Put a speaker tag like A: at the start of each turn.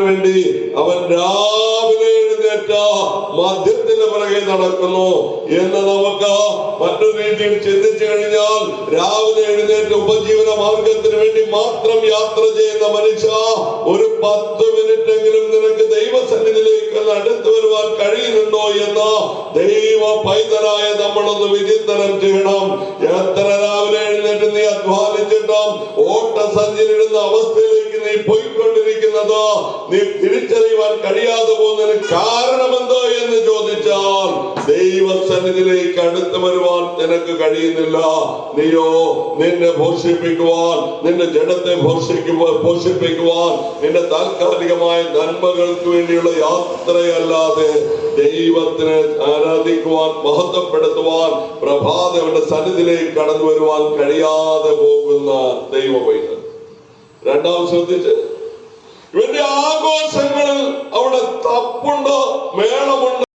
A: വേണ്ടി അവൻ രാവിലെ എഴുന്നേറ്റ മദ്യത്തിന്റെ പിറകെ നടക്കുന്നു എന്ന് നമുക്ക് മറ്റൊരു രീതിയിൽ ചിന്തിച്ചു കഴിഞ്ഞാൽ, രാവിലെ എഴുന്നേറ്റ് ഉപജീവന മാർഗത്തിന് വേണ്ടി മാത്രം യാത്ര ചെയ്യുന്ന മനുഷ്യ, ഒരു 10 മിനിറ്റെങ്കിലും നിനക്ക് ദൈവസന്നിധിയിലേക്ക് അടുത്തു വരുവാൻ കഴിയുന്നുണ്ടോ എന്ന് ദൈവ പൈതലായ നമ്മളൊന്ന് വിചിന്തനം ചെയ്യണം. എത്ര രാവിലെ എഴുന്നേറ്റ് നീ അധ്വാനിച്ചിട്ടും ഓട്ടസഞ്ചരിടുന്ന അവസ്ഥയിലേക്ക് നീ പോയിക്കൊണ്ടിരിക്കുന്നത് നീ തിരിച്ചറിയുവാൻ കഴിയാതെ പോകുന്നതിന് കാരണമെന്തോ എന്ന് ചോദിച്ചാൽ, ദൈവസന്നിധിയിലേക്ക് അടുത്ത് വരുവാൻ നിനക്ക് കഴിയുന്നില്ല. നീയോ നിന്നെ പോഷിപ്പിക്കുവാൻ, നിന്റെ ജഡത്തെ പോഷിപ്പിക്കുവാൻ, നിന്റെ താൽക്കാലികമായ നന്മകൾക്ക് വേണ്ടിയുള്ള യാത്രയല്ലാതെ ദൈവത്തിനെ ആരാധിക്കുവാൻ, മഹത്വപ്പെടുത്തുവാൻ, പ്രഭാതവന്റെ സന്നിധിയിലേക്ക് കടന്നു വരുവാൻ കഴിയാതെ പോകുന്ന ദൈവപൈതൽ. രണ്ടാമത് ശ്രദ്ധിച്ച്, ഇവന്റെ ആഘോഷങ്ങളിൽ അവിടെ തപ്പുണ്ട്, മേളമുണ്ട്.